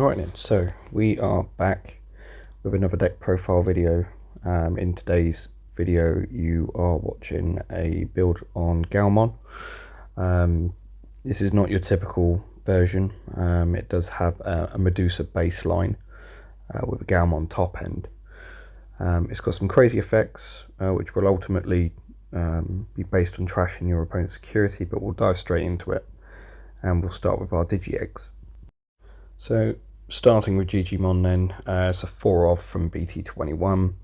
Alright then, so we are back with another deck profile video. In today's video you are watching a build on Gaiomon. This is not your typical version. It does have a Medusa baseline with a Gaiomon top end. It's got some crazy effects which will ultimately be based on trashing your opponent's security, but we'll dive straight into it and we'll start with our Digi-Eggs. So starting with Gaiomon then, it's a 4-off from BT21.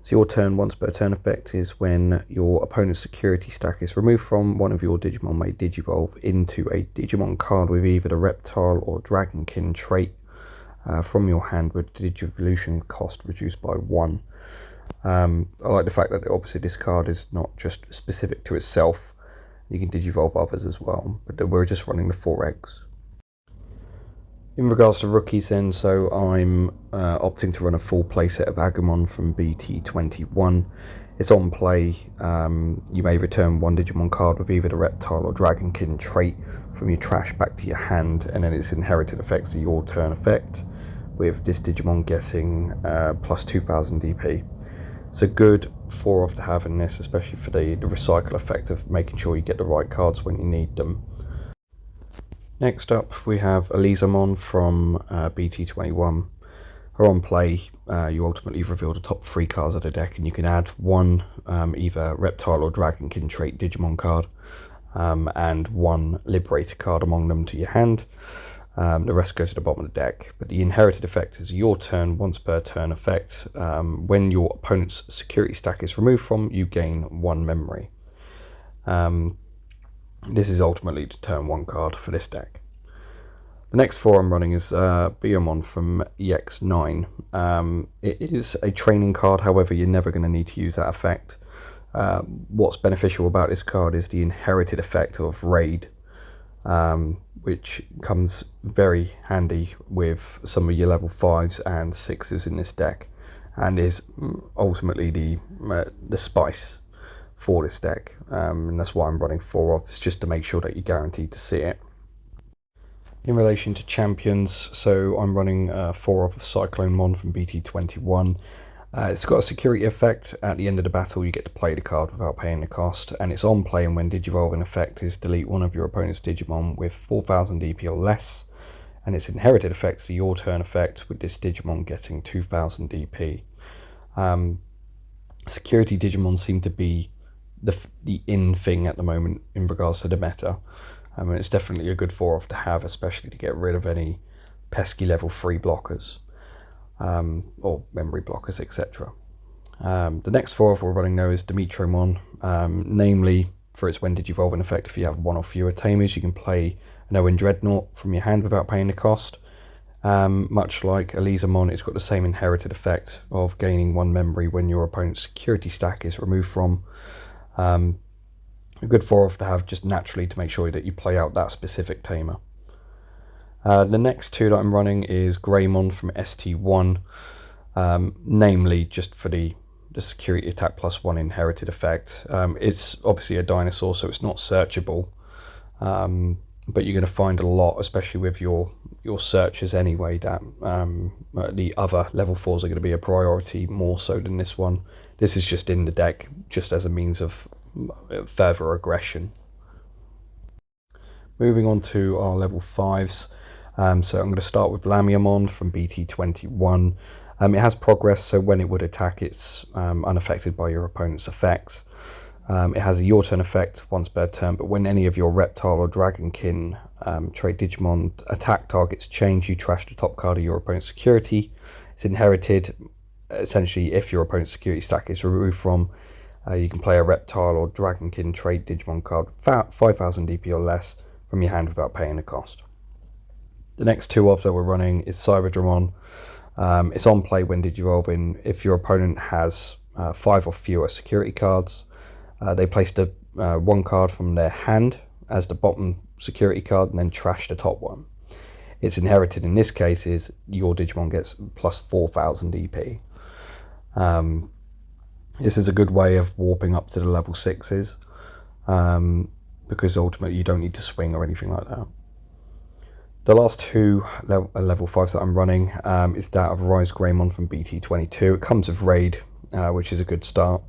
So your turn once per turn effect is when your opponent's security stack is removed from one of your Digimon may Digivolve into a Digimon card with either the Reptile or Dragonkin trait from your hand with Digivolution cost reduced by 1. I like the fact that obviously this card is not just specific to itself. You can Digivolve others as well, but we're just running the 4 eggs. In regards to rookies then, so I'm opting to run a full playset of Agumon from BT21. It's on play. You may return one Digimon card with either the Reptile or Dragonkin trait from your trash back to your hand, and then its inherited effects are your turn effect, with this Digimon getting plus 2000 DP. It's a good 4-off to have in this, especially for the recycle effect of making sure you get the right cards when you need them. Next up we have Gaiomon from BT21. Her on play, you ultimately reveal the top 3 cards of the deck, and you can add one either Reptile or Dragonkin trait Digimon card and one Liberator card among them to your hand. The rest go to the bottom of the deck, but the inherited effect is your turn once per turn effect. When your opponent's security stack is removed from, you gain 1 memory. This is ultimately the turn 1 card for this deck. The next 4 I'm running is Gaiomon from EX9. It is a training card, however you're never going to need to use that effect. What's beneficial about this card is the inherited effect of Raid, which comes very handy with some of your level 5s and 6s in this deck, and is ultimately the spice for this deck, and that's why I'm running 4 off. It's just to make sure that you're guaranteed to see it. In relation to champions, so I'm running 4 off of Cyclonemon from BT21. It's got a security effect. At the end of the battle you get to play the card without paying the cost, and it's on play, and when Digivolving effect is delete one of your opponent's Digimon with 4000 DP or less, and its inherited effects are your turn effect, with this Digimon getting 2000 DP. Security Digimon seem to be the in thing at the moment in regards to the meta. I mean, it's definitely a good 4-off to have, especially to get rid of any pesky level 3 blockers or memory blockers, etc. The next 4-off we're running now is Dimitrimon, namely for its when Digivolving effect. If you have 1 or fewer Tamers, you can play an Owen Dreadnought from your hand without paying the cost. Much like Gaiomon, it's got the same inherited effect of gaining 1 memory when your opponent's security stack is removed from. A good 4-off to have just naturally to make sure that you play out that specific Tamer. The next 2 that I'm running is Gaiomon from ST1, namely just for the security attack plus 1 inherited effect. It's obviously a dinosaur, so it's not searchable, but you're going to find a lot, especially with your searches anyway, that the other level 4s are going to be a priority more so than this one. This is just in the deck just as a means of further aggression. Moving on to our level 5s, so I'm going to start with Gaiomon from BT21. It has progress, so when it would attack it's unaffected by your opponent's effects. It has a your turn effect once per turn, but when any of your Reptile or Dragonkin trait Digimon attack targets change, you trash the top card of your opponent's security. It's inherited. Essentially, if your opponent's security stack is removed from, you can play a Reptile or Dragonkin trait Digimon card with 5000 DP or less from your hand without paying the cost. The next 2 off that we're running is Cyberdramon. It's on play when Digivolving. If your opponent has 5 or fewer security cards, they place the 1 card from their hand as the bottom security card and then trash the top one. It's inherited in this case is your Digimon gets plus 4000 DP. This is a good way of warping up to the level 6s, because ultimately you don't need to swing or anything like that. The last two level 5s that I'm running is that of Rise Gaiomon from BT22. It comes with Raid, which is a good start.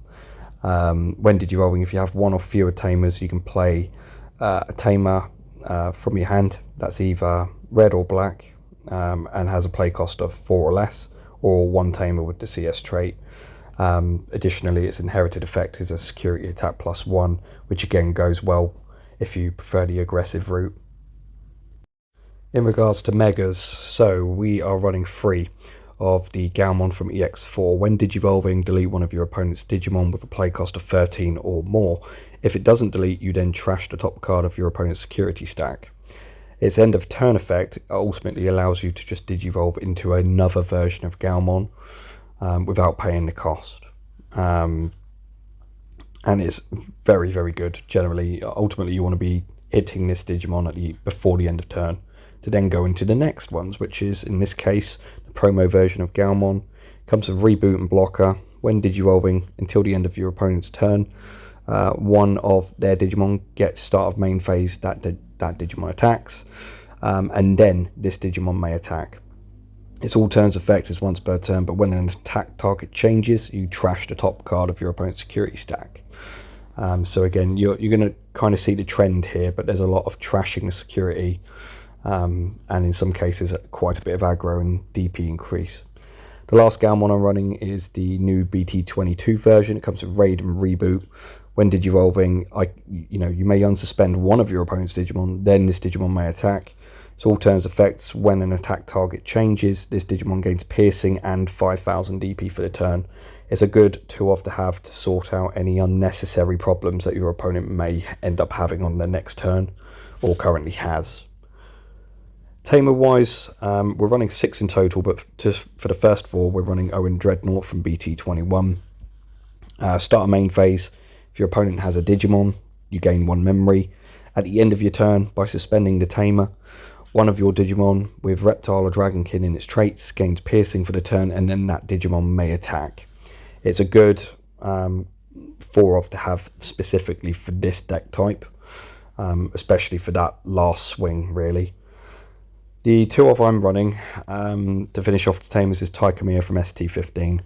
When Digi-Evolving, if you have one or fewer Tamers, you can play a Tamer from your hand that's either red or black and has a play cost of 4 or less, or one Tamer with the CS trait. Additionally, its inherited effect is a security attack +1, which again goes well if you prefer the aggressive route. In regards to Megas, so we are running 3 of the Gaiomon from EX4. When Digi-Evolving, delete one of your opponent's Digimon with a play cost of 13 or more. If it doesn't delete, you then trash the top card of your opponent's security stack. Its end of turn effect ultimately allows you to just Digi-Evolve into another version of Gaiomon without paying the cost. And it's very, very good generally. Ultimately, you want to be hitting this Digimon before the end of turn to then go into the next ones, which is, in this case, the promo version of Gaiomon. Comes with Reboot and Blocker. When Digi-Evolving until the end of your opponent's turn, one of their Digimon gets start of main phase that Digimon attacks, and then this Digimon may attack. Its all turns effect is once per turn, but when an attack target changes, you trash the top card of your opponent's security stack. So again, you're going to kind of see the trend here, but there's a lot of trashing the security, and in some cases quite a bit of aggro and DP increase. The last Gaiomon I'm running is the new BT22 version. It comes with Raid and Reboot. When Digi-Evolving, you may unsuspend one of your opponent's Digimon, then this Digimon may attack. So all turns effects, when an attack target changes, this Digimon gains piercing and 5000 DP for the turn. It's a good 2-off to have to sort out any unnecessary problems that your opponent may end up having on their next turn, or currently has. Tamer wise, we're running 6 in total, but for the first 4, we're running Owen Dreadnought from BT21. Start a main phase. If your opponent has a Digimon, you gain 1 memory. At the end of your turn, by suspending the Tamer, one of your Digimon with Reptile or Dragonkin in its traits gains piercing for the turn, and then that Digimon may attack. It's a good 4-off to have specifically for this deck type, especially for that last swing, really. The 2-off I'm running to finish off the Tamers is Taikamiya from ST15.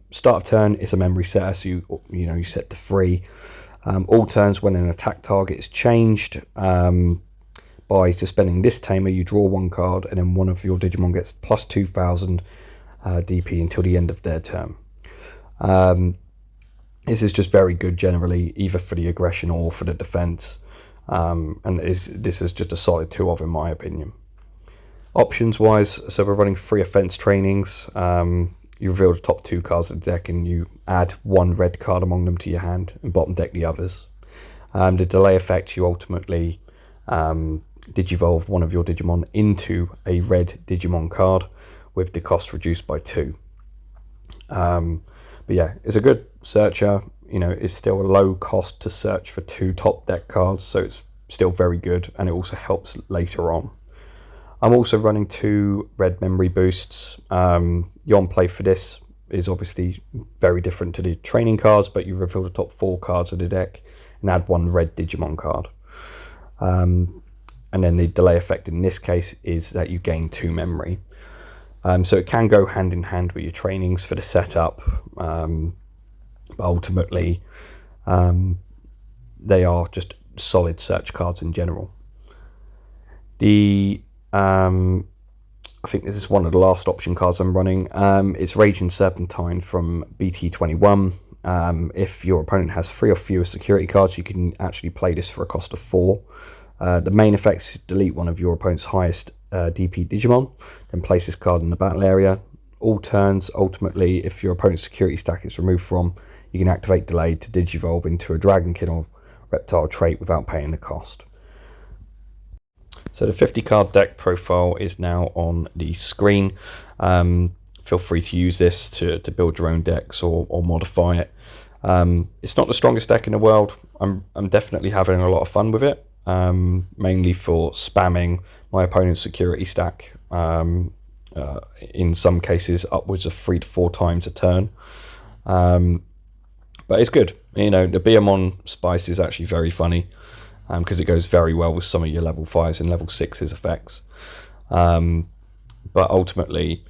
Start of turn is a memory setter, so you set to 3. All turns when an attack target is changed, by suspending this Tamer, you draw 1 card, and then one of your Digimon gets plus 2000 DP until the end of their turn. This is just very good generally, either for the aggression or for the defense. And this is just a solid 2-off in my opinion. Options wise, so we're running 3 offense trainings. You reveal the top 2 cards of the deck and you add 1 red card among them to your hand and bottom deck the others. The delay effect, you ultimately Digi-Evolve one of your Digimon into a red Digimon card with the cost reduced by 2. But yeah, it's a good searcher. It's still a low cost to search for 2 top deck cards, so it's still very good, and it also helps later on. I'm also running 2 red memory boosts. The on-play for this is obviously very different to the training cards, but you reveal the top 4 cards of the deck and add 1 red Digimon card. And then the delay effect in this case is that you gain 2 memory. So it can go hand in hand with your trainings for the setup, but ultimately they are just solid search cards in general. I think this is one of the last option cards I'm running. It's Raging Serpentine from BT21. If your opponent has 3 or fewer security cards, you can actually play this for a cost of 4. The main effect is delete one of your opponent's highest DP Digimon, then place this card in the battle area. All turns, ultimately, if your opponent's security stack is removed from, you can activate delay to Digi-Evolve into a Dragonkin or Reptile trait without paying the cost. So the 50 card deck profile is now on the screen. Feel free to use this to build your own decks or modify it. It's not the strongest deck in the world. I'm definitely having a lot of fun with it, mainly for spamming my opponent's security stack, in some cases upwards of 3 to 4 times a turn. But it's good. The Gaiomon spice is actually very funny. because it goes very well with some of your level 5s and level 6s effects. But ultimately,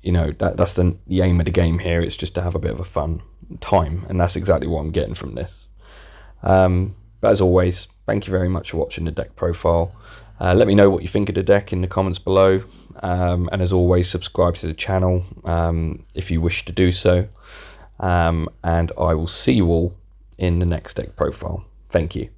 you know, that's the aim of the game here. It's just to have a bit of a fun time, and that's exactly what I'm getting from this. But as always, thank you very much for watching the deck profile. Let me know what you think of the deck in the comments below, and as always, subscribe to the channel if you wish to do so, and I will see you all in the next deck profile. Thank you.